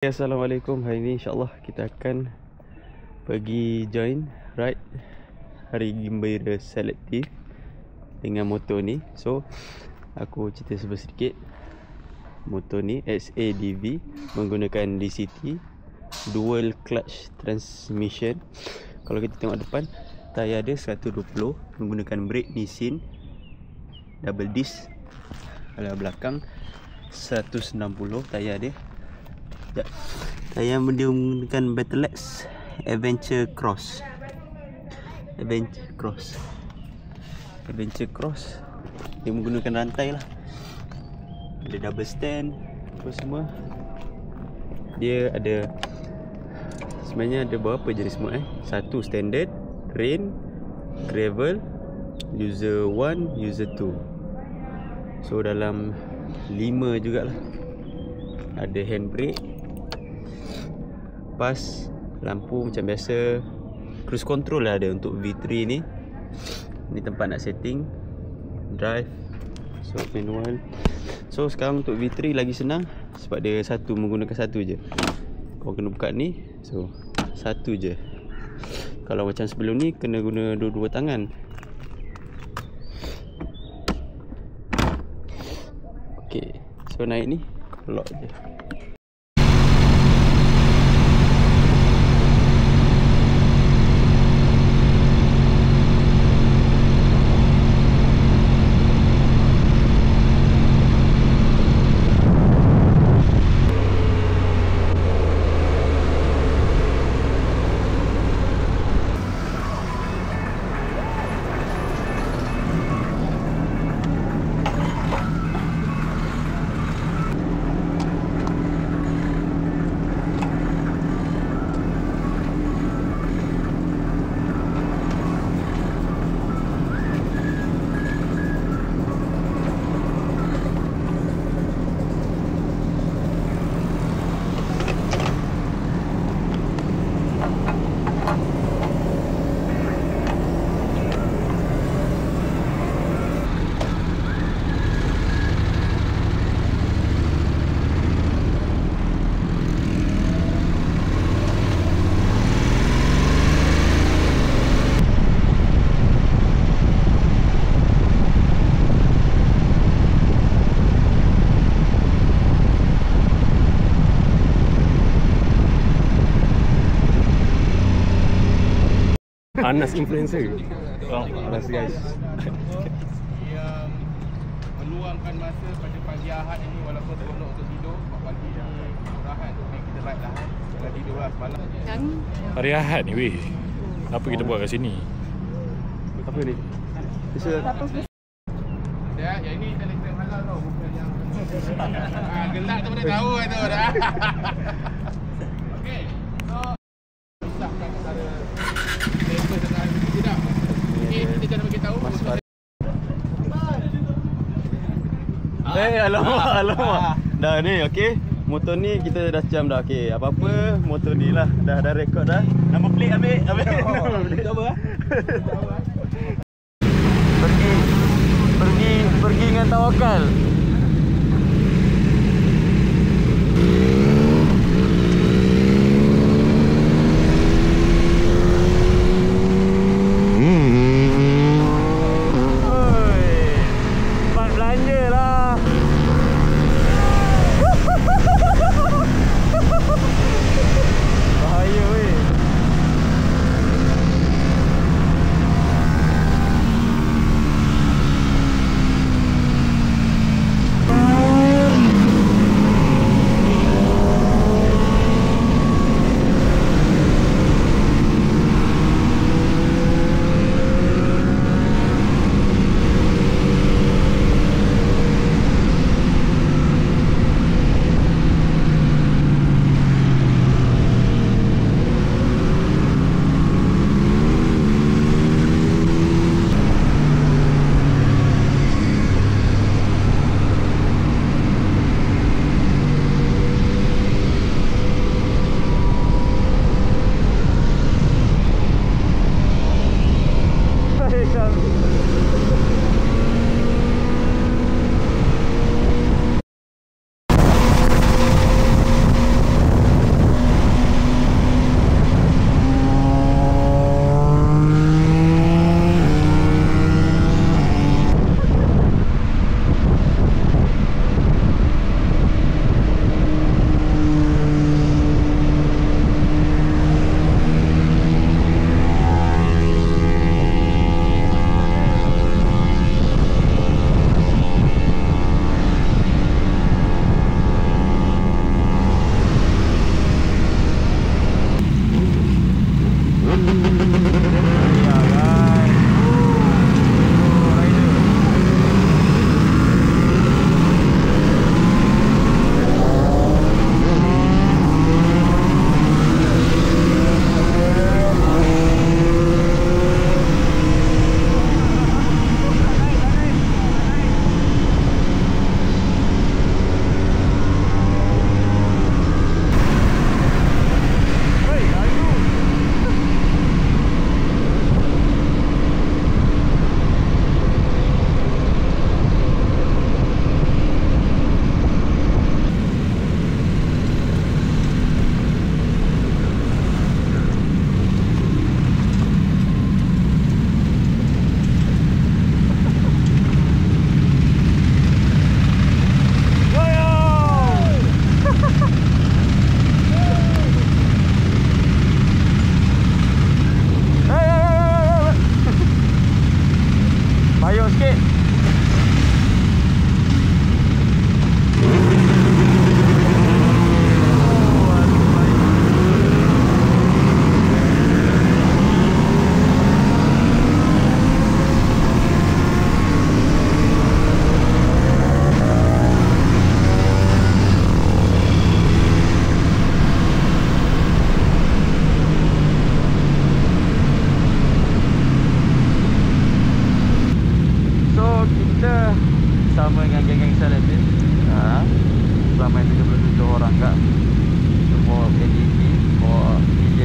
Assalamualaikum. Hari ni insyaAllah kita akan pergi join ride Hari Gembira Selektif dengan motor ni. So aku cerita sedikit. Motor ni XADV menggunakan DCT Dual Clutch Transmission. Kalau kita tengok depan, tayar dia 120 menggunakan brake Nissin double disc. Kalau belakang 160 tayar dia. Saya menggunakan Battleaxe Adventure Cross. Dia menggunakan rantai lah. Ada double stand apa semua. Dia ada, sebenarnya ada berapa jenis mode Satu standard, rain, gravel, user 1, user 2. So dalam 5 jugalah. Ada handbrake, pas, lampu macam biasa. Cruise control lah ada untuk V3 ni. Ni tempat nak setting drive. So manual. So sekarang untuk V3 lagi senang sebab dia menggunakan satu je. Kau kena buka ni. So satu je. Kalau macam sebelum ni kena guna dua-dua tangan. Okay, so naik ni lock je. Anas influencer. Anas guys. Yang meluangkan masa pada pagi Ahad ini walaupun seronok untuk tidur sebab pagi ni istirahat. Kita ride lah. Jangan tidur lah semalam. Hari Ahad ni weh. Apa kita buat kat sini? Apa ni? Ya, yang ini Telegram halal tau, bukan yang gelak tu mana tahu tu dah. Okey. So pisahkan antara driver dengan tidak. Okey, kita jangan bagi tahu. Alamak. Dah ni okey. Motor ni kita dah jam dah. Okey, apa-apa motor ni lah dah rekod dah. Nombor plate ambil. Cuba ah. Pergi dengan tawakal.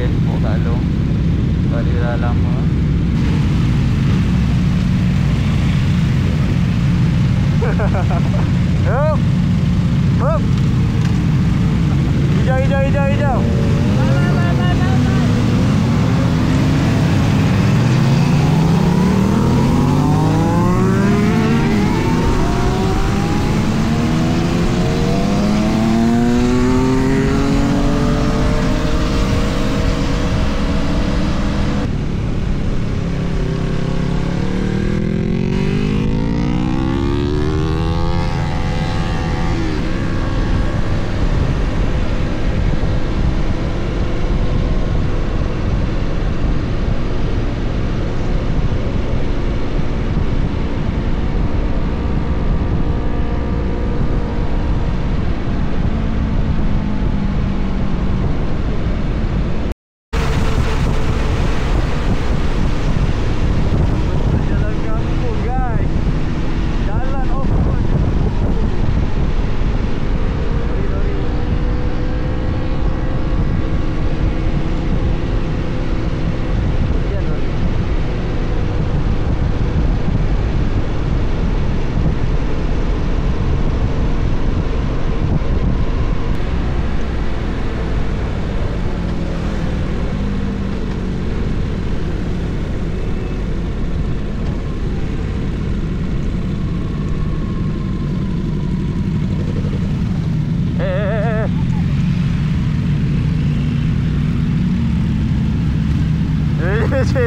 guys, bawa kat Along. Sebab dia dah lama. Hup! Hup! Hijau, hijau, hijau, hijau.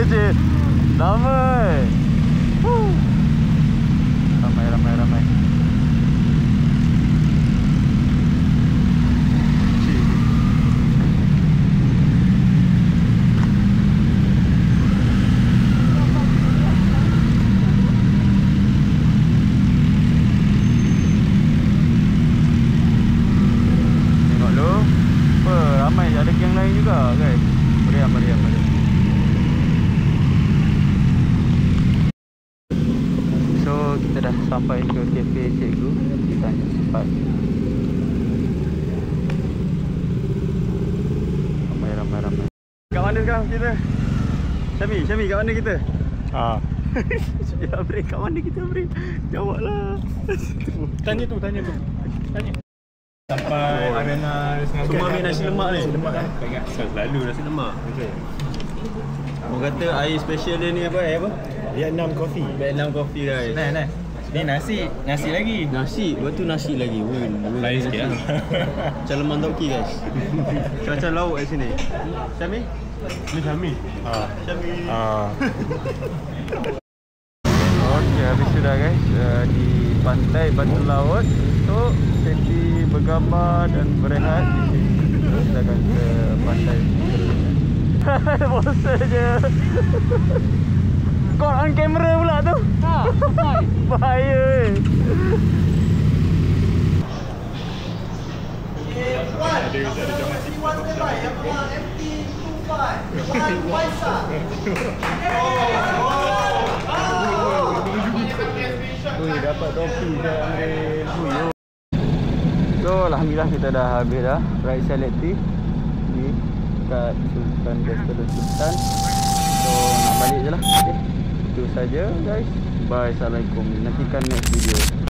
je. Ramai. Ramai. Tengok lu. Apa, ramai ada geng lain juga, guys. Meriam. Kita dah sampai ke kafe cikgu di Tanjung Sepat. Ramai. Kat mana sekarang kita? Syami, kat mana kita? Ya, Bre, kat mana kita, Bre? Jawablah. Tanya tu. Sampai arena Semua ambil nasi lemak ni. Nasi lemak kan? Selalu nasi lemak. Orang kata air special dia ni apa? Vietnam Coffee. Vietnam Coffee, guys. Nah. Ni nasi lagi. Nasi, lepas tu nasi lagi. Lain sikit lah. Macam lemang tauki, guys. Macam lauk kat sini. Syami? Ni Syami. Syami. Okey, habis sudah guys di pantai Batu Laut untuk sesi bergambar dan berehat di sini. Terus kita akan ke pantai seterusnya. Bosan je. Kau on kamera pula tu. Bahaya. Dapat topi saya ambil. So alhamdulillah kita dah habis dah ride selektif ni kat Sultan Castle Sultan. So nak balik je lah. Okay. Itu saja guys. Bye. Assalamualaikum. Nantikan next video.